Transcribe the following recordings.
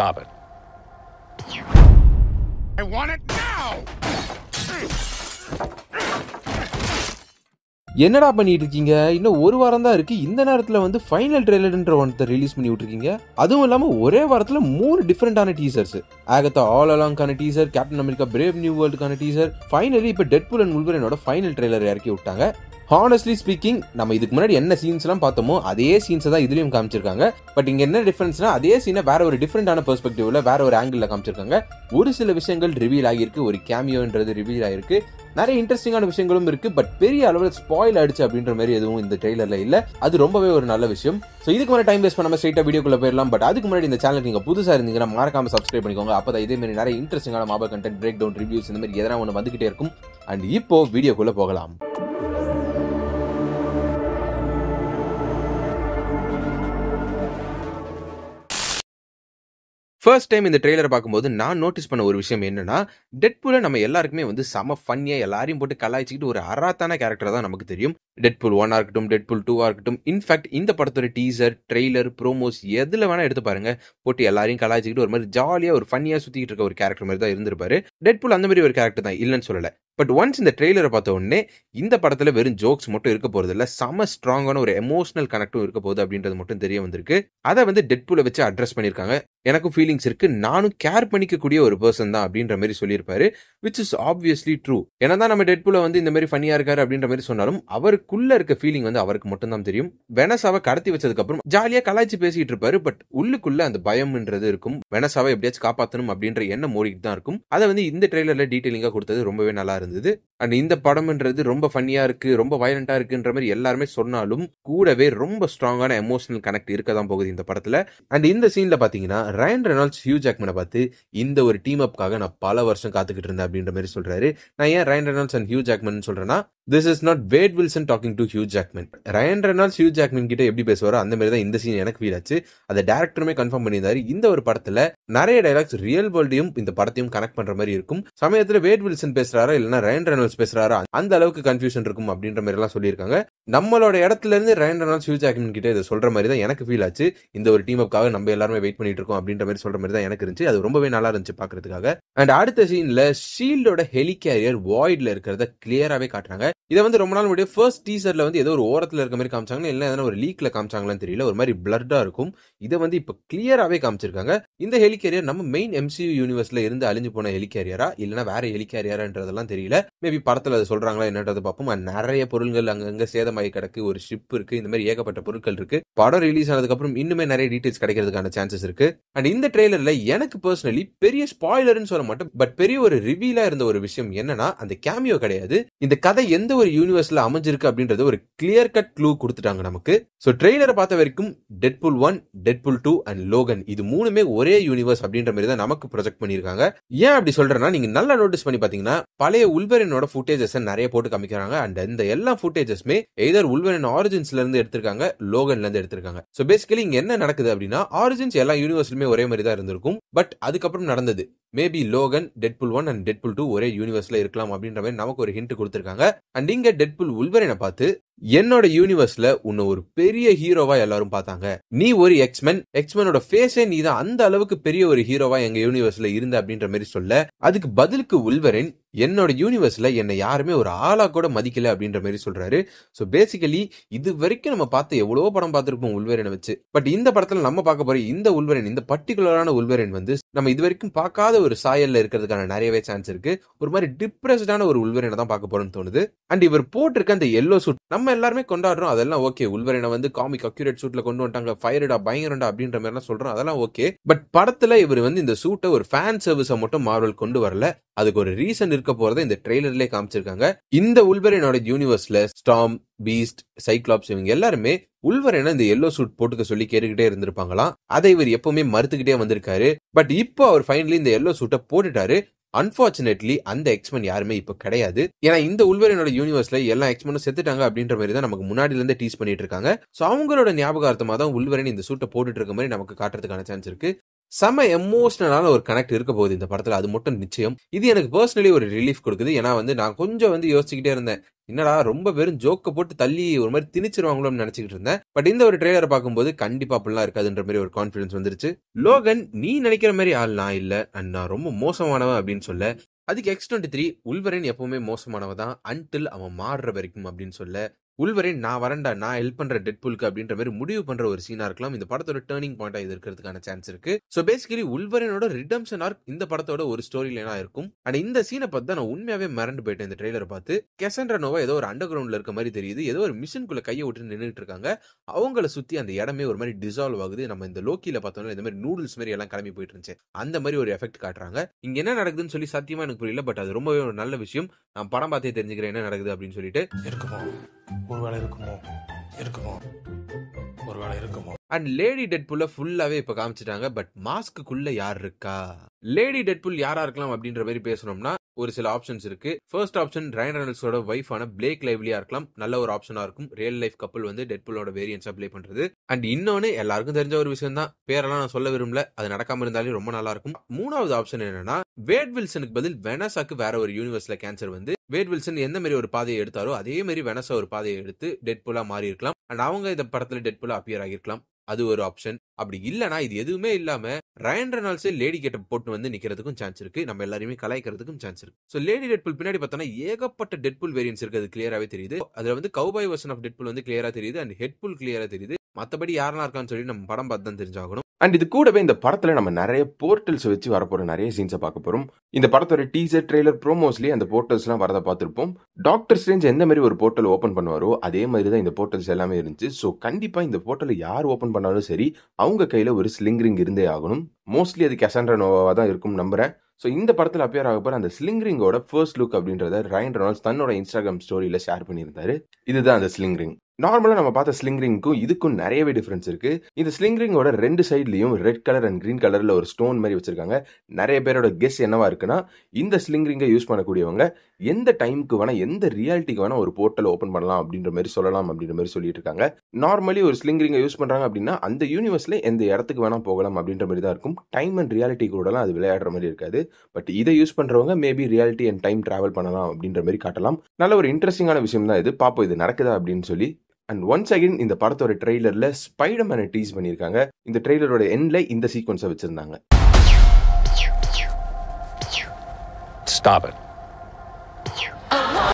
Stop it. I want it now! என்னடா பண்ணிட்டு இருக்கீங்க? இன்னும் ஒரு வாரம் தான் இருக்கு. இந்த நேரத்துல வந்து ஃபைனல் ட்ரெய்லர்ன்ற ஒன்றை ரிலீஸ் பண்ணி விட்டுருக்கீங்க. அதுவும் இல்லாம ஒரே வாரத்துல 3 டிஃபரெண்டான டீசர்ஸ். ஆகத்தா ஆல் அலாங்கான teaser, captain America brave new வேர்ல்டுக்கான டீசர், ஃபைனலி இப்ப டெட்பூல் அண்ட் வூல்வரினோட ஃபைனல் ட்ரெய்லர் இறக்கி விட்டாங்க. ஹானஸ்ட்லி ஸ்பீக்கிங், நம்ம இதுக்கு முன்னாடி என்ன சீன்ஸ் எல்லாம் பார்த்தோமோ அதே சீன்ஸ் தான் இதுலயும் காமிச்சிருக்காங்க. பட் இங்க என்ன டிஃபரன்ஸ்னா, அதே சீனை வேற ஒரு டிஃபரெண்டான பெர்ஸ்பெக்டிவ்ல வேற ஒரு ஆங்கிள் காமிச்சிருக்காங்க. ஒரு சில விஷயங்கள் ரிவீல் ஆகியிருக்கு, ஒரு கேமியோன்றது ரிவீல் ஆகிருக்கு, நிறைய இன்ட்ரெஸ்டிங்கான விஷயங்களும் இருக்கு. பட் பெரிய அளவில் ஸ்பாயில் ஆயிடுச்சு அப்படின்ற மாதிரி எதுவும் இந்த ட்ரெய்லர்ல இல்ல. அது ரொம்பவே ஒரு நல்ல விஷயம். சோ இதுக்கு முன்னாடி டைம் வேஸ்ட் பண்ணாம ஸ்ட்ரைட்டா வீடியோக்குள்ள போயிடலாம். பட் அதுக்கு முன்னாடி இந்த சேனலுக்கு நீங்க புதுசா இருந்தீங்கன்னா மறக்காம சப்ஸ்கிரைப் பண்ணிக்கோங்க. அப்பதான் இதே மாதிரி நிறைய இன்ட்ரெஸ்டிங்கான Marvel content, break down, reviews இந்த மாதிரி எதனா ஒன்று வந்துகிட்டே இருக்கும். அண்ட் இப்போ வீடியோக்குள்ள போகலாம். ஃபர்ஸ்ட் டைம் இந்த ட்ரெய்லரை பார்க்கும்போது நான் நோட்டீஸ் பண்ண ஒரு விஷயம் என்னன்னா, டெட்பூல நம்ம எல்லாருக்குமே வந்து செம ஃபன்னியா எல்லாரையும் போட்டு கலாய்ச்சிக்கிட்டு ஒரு அராத்தான கேரக்டர் தான் நமக்கு தெரியும். டெட்பூல் 1 இருக்கட்டும், டெட்பூல் 2 இருக்கட்டும். இன்ஃபேக்ட் இந்த படத்தோட டீசர், ட்ரெய்லர், ப்ரோமோஸ் எதுல வேணா எடுத்து பாருங்க, போட்டு எல்லாரையும் கலாய்ச்சிக்கிட்டு ஒரு மாதிரி ஜாலியா ஒரு ஃபன்னியா சுத்திட்டு இருக்க ஒரு கேரக்டர் மாதிரி தான் இருந்திருப்பாரு. டெட்பூல் அந்த மாதிரி ஒரு கேரக்டர் தான், இல்லைன்னு சொல்லல. பட் ஒன்ஸ் இந்த ட்ரெய்லரை பார்த்த உடனே இந்த படத்துல வெறும் ஜோக்ஸ் மட்டும் இருக்க போறது இல்ல, செம ஸ்ட்ராங்கான ஒரு எமோஷனல் கனெக்டும் இருக்க போகுது அப்படின்றது மட்டும் தெரிய வந்திருக்கு. அதை வந்து டெட்பூலை வச்சு அட்ரஸ் பண்ணிருக்காங்க. எனக்கும் ஃபீலிங்ஸ் இருக்கு, நானும் கேர் பண்ணிக்கக்கூடிய ஒரு பர்சன் தான் அப்படின்ற மாதிரி சொல்லியிருப்பாரு. Which is obviously true. என்னதான் நம்ம டெட்பூல வந்து இந்த மாதிரி ஃபன்னியா இருக்காரு அப்படின்ற மாதிரி சொன்னாலும் அவருக்குள்ள இருக்க ஃபீலிங் வந்து அவருக்கு மட்டும் தான் தெரியும். வெனஸாவை கடத்தி வச்சதுக்கு அப்புறம் ஜாலியா கலாய்ச்சி பேசிட்டு இருப்பாரு. பட் உள்ளுக்குள்ள அந்த பயம்ன்றது இருக்கும். வெனஸாவை எப்படியாச்சும் காப்பாற்றணும் அப்படின்ற எண்ணம் ஓடிட்டு தான் இருக்கும். அதை வந்து இந்த ட்ரெய்லர்ல டீடைலிங்கா கொடுத்தது ரொம்பவே நல்லா இருந்தது. அண்ட் இந்த படம்ன்றது ரொம்ப ஃபன்னியா இருக்கு, ரொம்ப வயலண்டா இருக்குன்ற மாதிரி எல்லாருமே சொன்னாலும் கூடவே ரொம்ப ஸ்ட்ராங்கான எமோஷனல் கனெக்ட் இருக்க தான் போகுது இந்த படத்துல. அண்ட் இந்த சீன்ல பாத்தீங்கன்னா ரயன் ரெனால்ட்ஸ் ஹியூ ஜாக்மனை பார்த்து இந்த ஒரு டீம் அப்காக நான் பல வருஷம் காத்துக்கிட்டு இருந்தேன் அப்படின்ற மாதிரி சொல்றாரு. நான் ஏன் Ryan Reynolds and Hugh Jackman சொல்றேன்னா, this is not Wade Wilson talking to Hugh Jackman. Ryan Reynolds Hugh Jackman கிட்ட எப்படி பேசுவாரோ அந்த மாதிரி தான் இந்த சீன் எனக்கு ஃபீல் ஆச்சு. அதை டேரக்டருமே கன்ஃபார்ம் பண்ணியிருந்தாரு. இந்த ஒரு படத்துல நிறைய டைலாக்ஸ் ரியல் வேர்ல்டையும் இந்த படத்தையும் கனெக்ட் பண்ற மாதிரி இருக்கும். சமயத்துல வேட் வில்சன் பேசுறாரா இல்லைன்னா ரயன் ரெனால்ட்ஸ் பேசுறாரா அந்த அளவுக்கு கன்ஃபியூஷன் இருக்கும் அப்படின்ற மாதிரி எல்லாம் சொல்லியிருக்காங்க. நம்மளோட இடத்துல இருந்து ரயன் ரெனால்ட்ஸ் ஹியூ ஜாக்மன் கிட்ட இதை சொல்ற மாதிரி தான் எனக்கு ஃபீல் ஆச்சு. இந்த ஒரு டீம் அப்காக நம்ம எல்லாருமே வெயிட் பண்ணிட்டு இருக்கோம் அப்படின்ற மாதிரி சொல்ற மாதிரி தான் எனக்கு இருந்துச்சு. அது ரொம்பவே நல்லா இருந்துச்சு பாக்குறதுக்காக. அண்ட் அடுத்த சீன்ல ஷீல்டோட ஹெலிகேரியர் வாய்ட்ல இருக்கிறத கிளியராவே காட்டுறாங்க. இதை வந்து ரொம்ப நாள் முடிய ஃபர்ஸ்ட் டீசர்ல வந்து ஏதோ ஒரு ஓரத்துல இருக்க மாதிரி காமிச்சாங்க, இல்ல எதனா ஒரு லீக்ல காமிச்சாங்களான்னு தெரியல. ஒரு மாதிரி பிளட்டா இருக்கும். இதை வந்து இப்ப கிளியராவே காமிச்சிருக்காங்க. இந்த ஹெலிகேரியர் நம்ம மெயின் MCU யூனிவர்ஸ்ல இருந்து அழிஞ்சு போன ஹெலிகேரியரா இல்லைன்னா வேற ஹெலிகேரியரான்றதெல்லாம் தெரியல. மேபி படத்துல அதை சொல்றாங்களா என்னன்றது பார்ப்போம். நிறைய பொருட்கள் அங்கங்க சேதமாகி கிடக்கு, ஒரு ஷிப் இருக்கு, இந்த மாதிரி ஏகப்பட்ட பொருட்கள் இருக்கு. படம் ரிலீஸ் ஆனதுக்கு அப்புறம் இன்னுமே நிறைய டீடைல்ஸ் கிடைக்கிறதுக்கான சான்சஸ் இருக்கு. அண்ட் இந்த ட்ரெய்லர்ல எனக்கு பர்சனலி பெரிய ஸ்பாயிலர்னு சொல்ல மாட்டேன், பட் பெரிய ஒரு ரிவீலா இருந்த ஒரு விஷயம் என்னன்னா, அந்த கேமியோ கிடையாது. இந்த கதை எந்த ஒரு யூனிவர்ஸ்ல அமைஞ்சிருக்கு அப்படின்றது ஒரு கிளியர் கட் க்ளூ கொடுத்துட்டாங்க நமக்கு. சோ ட்ரெய்லரை பார்த்த வரைக்கும் டெட்பூல் 1, டெட்பூல் 2 அண்ட் லோகன் இது மூணுமே ஒரே யூனிவர்ஸ் அப்படின்ற மாதிரி தான் நமக்கு ப்ரொஜெக்ட் பண்ணிருக்காங்க. ஏன் அப்படி சொல்றேன்னா, நீங்க நல்லா நோட்டீஸ் பண்ணி பாத்தீங்கன்னா பழைய உல்வரினோட ஃபுட்டேஜஸ் நிறைய போட்டு காமிக்கிறாங்க. அண்ட் இந்த எல்லா ஃபுட்டேஜஸ்மே எய்தர் உல்வரின் ஆரிஜின்ஸ்ல இருந்து எடுத்திருக்காங்க, லோகன்ல இருந்து எடுத்திருக்காங்க. சோ பேசிக்கலி இங்க என்ன நடக்குது அப்படின்னா, ஆரிஜின்ஸ் எல்லா யூனிவர்ஸ்லயுமே ஒரே மாதிரி தான் இருந்திருக்கும். பட் அதுக்கப்புறம் நடந்தது maybe Logan, Deadpool 1 and Deadpool 2 ஒரே யூனிவர்ஸ்ல இருக்கலாம் அப்படின்ற மாதிரி நமக்கு ஒரு ஹிண்ட் கொடுத்திருக்காங்க. அண்ட் இங்க டெட்பூல் உல்வரினை பார்த்து என்னோட யூனிவர்ஸ்ல உன்னை ஒரு பெரிய ஹீரோவா எல்லாரும் பார்த்தாங்க, நீ ஒரு எக்ஸ்மெனோட ஃபேஸே நீ தான், அந்த அளவுக்கு பெரிய ஒரு ஹீரோவா எங்க யூனிவர்ஸ்ல இருந்த அப்படின்ற மாதிரி சொல்ல, அதுக்கு பதிலுக்கு உல்வரின் என்னோட யூனிவர்ஸ்ல என்னை யாருமே ஒரு ஆளா கூட மதிக்கல அப்படின்ற மாதிரி சொல்றாரு. சோ பேசிக்கலி இது வரைக்கும் நம்ம பார்த்த எவ்வளவோ படம் பார்த்திருப்போம் உல்வரினை வச்சு. பட் இந்த படத்துல நம்ம பார்க்க போற இந்த உல்வரின், இந்த பர்டிகுலரான உல்வரின் வந்து நம்ம இது வரைக்கும் பார்க்காத ஒரு சாயல்ல இருக்கிறதுக்கான நிறையவே சான்ஸ் இருக்கு. ஒரு மாதிரி டிப்ரெஸ்டான ஒரு உல்வரினை தான் பார்க்க போறோம்னு தோணுது. அண்ட் இவர் போட்டிருக்க அந்த எல்லோ சூட் நம்ம எல்லாருமே கொண்டாடுறோம், அதெல்லாம் ஓகே. உல்வரினை வந்து காமிக் அக்யூரேட் சூட்ல கொண்டு வந்துட்டாங்க, ஃபயர்டா பயங்கரண்டா அப்படின்ற மாதிரி எல்லாம் சொல்றோம், அதெல்லாம் ஓகே. பட் படத்துல இவர் வந்து இந்த சூட்டை ஒரு ஃபேன் சர்வீஸா மட்டும் மார்வல் கொண்டு வரல. அதுக்கு ஒரு ரீசன் இருக்க போறதை இந்த ட்ரெய்லர்லயே காமிச்சிருக்காங்க. இந்த உல்வரினோட யூனிவர்ஸ்ல ஸ்டார்ம், பீஸ்ட், சைக்ளாப்ஸ் இவங்க எல்லாருமே உல்வரினை இந்த எல்லோ சூட் போட்டுக்க சொல்லி கேட்டுக்கிட்டே இருந்திருப்பாங்களாம். அதை இவர் எப்பவுமே மறுத்துக்கிட்டே வந்திருக்காரு. பட் இப்போ அவர் ஃபைனலி இந்த எல்லோ சூட்டை போட்டுட்டாரு. அன்பார்ச்சுனேட்லி அந்த எக்ஸ்மென் யாருமே இப்ப கிடையாது. ஏன்னா இந்த உல்வரினோட யூனிவர்ஸ்ல எல்லா எக்ஸ்மெனும் செத்துட்டாங்க அப்படின்ற மாதிரி தான் நமக்கு முன்னாடில இருந்தே டீஸ் பண்ணிட்டு இருக்காங்க. சோ அவங்களோட ஞாபகார்த்தமா தான் உல்வரின் இந்த சூட்டை போட்டுட்டு இருக்க மாதிரி நமக்கு காட்டுறதுக்கான சான்ஸ் இருக்கு. செம எமோஷனலான ஒரு கனெக்ட் இருக்க போகுது இந்த படத்துல, அது மட்டும் நிச்சயம். இது எனக்கு பர்சனலி ஒரு ரிலீஃப் கொடுக்குது. ஏன்னா நான் கொஞ்சம் யோசிச்சுக்கிட்டே இருந்தேன். என்னடா ரொம்ப வெறும் ஜோக்க போட்டு தள்ளி ஒரு மாதிரி திணிச்சிருவாங்களோன்னு நினைச்சுக்கிட்டு இருந்தேன். பட் இந்த ஒரு ட்ரெய்லரை பார்க்கும்போது கண்டிப்பா அப்படிலாம் இருக்காதுன்ற மாதிரி ஒரு கான்ஃபிடன்ஸ் வந்துருச்சு. லோகன் நீ நினைக்கிற மாதிரி ஆள் நான் இல்ல, அண்ட் நான் ரொம்ப மோசமானவன் அப்படின்னு சொல்ல, அதுக்கு X23 உல்வரின் எப்பவுமே மோசமானவ தான் அன்டில் அவன் மாறுற வரைக்கும் அப்படின்னு சொல்ல, உல்வரின் நான் வரேன்டா, நான் ஹெல்ப் பண்ற டெட்பூலுக்கு அப்படின்ற மாதிரி முடிவு பண்ற ஒரு சீனா இருக்கலாம். இந்த படத்தோட டர்னிங் பாயிண்டா இது இருக்கிறதுக்கான சான்ஸ் இருக்கு. சோ பேசிக்கலி உல்வரினோட ரிடம்ஷன் ஆர்க் இந்த படத்தோட ஒரு ஸ்டோரி லைனா இருக்கும். அண்ட் இந்த சீனை பார்த்து தான் நான் உண்மையாவே மறந்து போயிட்டேன். இந்த ட்ரெய்லரை பார்த்து கெசண்ட்ரா நோவா ஏதோ ஒரு அண்டர் கிரவுண்ட்ல இருக்க மாதிரி தெரியுது. ஏதோ ஒரு மிஷின்குள்ள கையை விட்டு நின்றுட்டு இருக்காங்க. அவங்கள சுத்தி அந்த இடமே ஒரு மாதிரி டிசால்வ் ஆகுது. நம்ம இந்த லோக்கியில பார்த்தோம்னா இந்த மாதிரி நூடுல்ஸ் மாதிரி எல்லாம் கிளம்பி போயிட்டு இருந்துச்சு. அந்த மாதிரி ஒரு எஃபெக்ட் காட்டுறாங்க. இங்க என்ன நடக்குதுன்னு சொல்லி சத்தியமா எனக்கு புரியல. பட் அது ரொம்பவே ஒரு நல்ல விஷயம். நான் படம் பார்த்தே தெரிஞ்சுக்கிறேன் என்ன நடக்குது அப்படின்னு சொல்லிட்டு. ஒருவேளை இருக்குமோ. அண்ட் லேடி டெட்பூல ஃபுல்லாவே இப்ப காமிச்சிட்டாங்க. பட் மாஸ்க்குள்ள யார் இருக்கா? லேடி டெட்பூல் யாரா இருக்கலாம் அப்படின்ற மாதிரி பேசணும்னா ஒரு சில ஆப்ஷன்ஸ் இருக்கு. ஃபர்ஸ்ட் ஆப்ஷன் ரயன் ரெனால்ட்ஸோட வைஃபான பிளேக் லைவ்லியா இருக்கலாம். நல்ல ஒரு ஆப்ஷனா இருக்கும். ரியல் லைஃப் கப்பல் டெட்பூலோட வேரியன்ஸா ப்ளே பண்றது. அண்ட் இன்னொன்னு எல்லாருக்கும் தெரிஞ்ச ஒரு விஷயம் தான், பேரெல்லாம் நான் சொல்ல விரும்பல, அது நடக்காம இருந்தாலும் ரொம்ப நல்லா இருக்கும். மூணாவது ஆப்ஷன் என்னன்னா, வேட் வில்சனுக்கு பதில் வெனஸாக்கு வேற ஒரு யூனிவர்ஸ்ல கேன்சர் வேட் வில்சன் எந்த மாதிரி ஒரு பாதையை எடுத்தாரோ அதே மாதிரி வெனஸா ஒரு பாதையை எடுத்து டெட்பூலா மாறி இருக்கலாம். அண்ட் அவங்க இந்த படத்துல டெட்பூலா அப்பியர் ஆகிருக்கலாம். அது ஒரு ஆப்ஷன். அப்படி இல்லனா இது எதுவுமே இல்லாம ரயன் ரெனால்ட்ஸே லேடி கெட்டப் போட்டு நிக்கிறதுக்கும் சான்ஸ் இருக்கு. நம்ம எல்லாரையுமே கலாய்க்கிறதுக்கும் சான்ஸ் இருக்கு. சோ லேடி டெட்பூல் பின்னாடி பார்த்தோம்னா ஏகப்பட்ட டெட்பூல் வேரியன்ட்ஸ் இருக்கு. அது கிளியராவே தெரியுது. அதுல கவுபாய் வெர்ஷன் ஆஃப் டெட்பூல் கிளியரா தெரியுது. அண்ட் ஹெட்பூல் கிளியரா தெரியுது. மத்தபடி யாரெல்லாம் இருக்கான்னு சொல்லி நம்ம படம் பார்த்து தான் தெரிஞ்சாகணும். அண்ட் இது கூடவே இந்த படத்துல நம்ம நிறைய போர்ட்டல்ஸ் வச்சு வரப்போற நிறைய சீன்ஸை பார்க்க போறோம். இந்த படத்தோட டீசர் ட்ரெய்லர் ப்ரோமோஸ்லயே அந்த போர்ட்டல்ஸ் எல்லாம் வரதை பார்த்திருப்போம். டாக்டர் ஸ்ட்ரேஞ்ச் எந்த மாதிரி ஒரு போர்ட்டல் ஓபன் பண்ணுவாரோ அதே மாதிரி தான் இந்த போர்ட்டல்ஸ் எல்லாமே இருந்துச்சு. ஸோ கண்டிப்பா இந்த போர்ட்டலை யார் ஓபன் பண்ணாலும் சரி அவங்க கையில ஒரு ஸ்லிங் ரிங் இருந்தே ஆகணும். மோஸ்ட்லி அது கெசண்ட்ரா நோவாவா தான் இருக்கும் நம்புறேன். ஸோ இந்த படத்தில் அப்பியர் ஆக போற அந்த ஸ்லிங் ரிங்கோட ஃபர்ஸ்ட் லுக் அப்படின்றத ரயன் ரெனால்ட்ஸ் தன்னோட இன்ஸ்டாகிராம் ஸ்டோரியில ஷேர் பண்ணியிருந்தாரு. இதுதான் அந்த ஸ்லிங் ரிங். நார்மலா நம்ம பார்த்த ஸ்லிங் ரிங்க்கும் இதுக்கும் நிறையவே டிஃபரன்ஸ் இருக்கு. இந்த ஸ்லிங் ரிங்கோட ரெண்டு சைட்லயும் ரெட் கலர் அண்ட் கிரீன் கலர்ல ஒரு ஸ்டோன் மாதிரி வச்சிருக்காங்க. நிறைய பேரோட கெஸ் என்னவா இருக்குன்னா, இந்த ஸ்லிங் ரிங்கை யூஸ் பண்ணக்கூடியவங்க எந்த டைமுக்கு வேணா எந்த ரியாலிட்டிக்கு வேணா ஒரு போர்ட்டல் ஓபன் பண்ணலாம் அப்படின்ற மாதிரி சொல்லலாம் அப்படின்ற மாதிரி சொல்லிட்டு இருக்காங்க. நார்மலி ஒரு ஸ்லிங் ரிங்கை யூஸ் பண்றாங்க அப்படின்னா அந்த யூனிவர்ஸ்ல எந்த இடத்துக்கு வேணா போகலாம் அப்படின்ற மாதிரி தான் இருக்கும். டைம் அண்ட் ரியாலிட்டி கூடலாம் அது விளையாடுற மாதிரி இருக்காது. பட் இதை யூஸ் பண்றவங்க maybe reality and time travel பண்ணலாம் அப்படின்ற மாதிரி காட்டலாம். நல்ல ஒரு இன்ட்ரெஸ்டிங்கான விஷயம் தான் இது. பாப்போம் இது நடக்குதா அப்படின்னு சொல்லி. அண்ட் ஒன்ஸ் அகைன் இந்த படத்தோட ட்ரெய்லர்ல ஸ்பைடர்மேனை டீஸ் பண்ணியிருக்காங்க. இந்த ட்ரெய்லரோட எண்ட்ல இந்த சீக்வன்ஸை வச்சிருந்தாங்க. Stop it.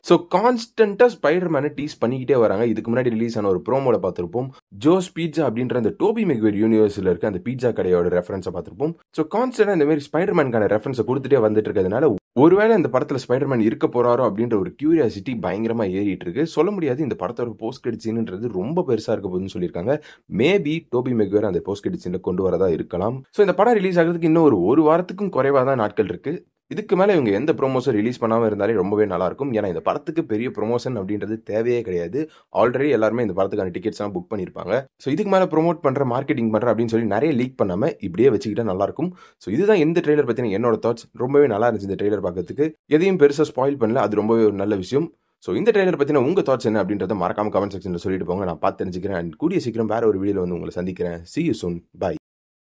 ஸோ கான்ஸ்டன்டா ஸ்பைடர்மேனை டீஸ் பண்ணிக்கிட்டே வராங்க. இதுக்கு முன்னாடி ரிலீஸ் ஆன ஒரு ப்ரோமோல பார்த்திருப்போம். ஜோஸ் பீட்சா அப்படின்ற அந்த டோபி மெக்வேர் யூனிவர்ஸ்ல இருக்க அந்த பீட்சா கடையோட ரெஃபரன்ஸை பார்த்திருப்போம். ஸோ கான்ஸ்டன்டா இந்த மாதிரி ஸ்பைடர்மேனுக்கான ரெஃபரன்ஸை கொடுத்துட்டே வந்துட்டு இருக்கிறதுனால ஒருவேளை இந்த படத்துல ஸ்பைடர்மேன் இருக்க போறாரோ அப்படின்ற ஒரு கியூரியாசிட்டி பயங்கரமா ஏறிட்டு இருக்கு. சொல்ல முடியாது. இந்த படத்தோட போஸ்ட் கிரெடிட் சீன்ன்றது ரொம்ப பெருசா இருக்க போதுன்னு சொல்லியிருக்காங்க. மேபி டோபி மெக்வேர் அந்த போஸ்ட் கிரெடிட் சீன்ல கொண்டு வரதா இருக்கலாம். ஸோ இந்த படம் ரிலீஸ் ஆகிறதுக்கு இன்னும் ஒரு வாரத்துக்கும் குறைவா தான் நாட்கள் இருக்கு. இதுக்கு மேல இவங்க எந்த ப்ரோமோஷன் ரிலீஸ் பண்ணாம இருந்தாலே ரொம்பவே நல்லா இருக்கும். ஏன்னா இந்த படத்துக்கு பெரிய ப்ரொமோஷன் அப்படின்றது தேவையே கிடையாது. ஆல்ரெடி எல்லாருமே இந்த படத்துக்கான டிக்கெட்ஸ் எல்லாம் புக் பண்ணிருப்பாங்க. ஸோ இதுக்கு மேல ப்ரோமோட் பண்ற மார்க்கெட்டிங் பண்ற அப்படின்னு சொல்லி நிறைய லீக் பண்ணாம இப்படியே வச்சுக்கிட்டா நல்லா இருக்கும். ஸோ இதுதான் இந்த ட்ரெய்லர் பத்தின என்னோட தாட்ஸ். ரொம்பவே நல்லா இருந்துச்சு இந்த ட்ரெய்லர் பார்க்கறதுக்கு. எதையும் பெருசா ஸ்பாயில் பண்ணல. அது ரொம்பவே ஒரு நல்ல விஷயம். ஸோ இந்த ட்ரெய்லர் பத்தின உங்க தாட்ஸ் என்ன அப்படின்றத மறக்காம கமெண்ட் செக்ஷன்ல சொல்லிட்டு போங்க. நான் பார்த்து தெரிஞ்சுக்கிறேன். அண்ட் கூடிய சீக்கிரம் வேற ஒரு வீடியோல உங்களை சந்திக்கிறேன். See you soon. Bye.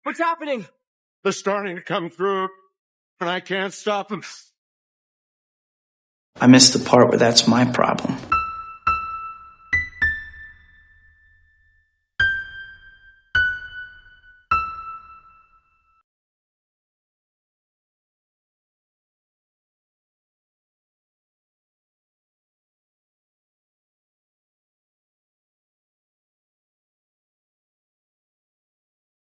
What's happening? They're starting to come through, and I can't stop them. I missed the part where that's my problem.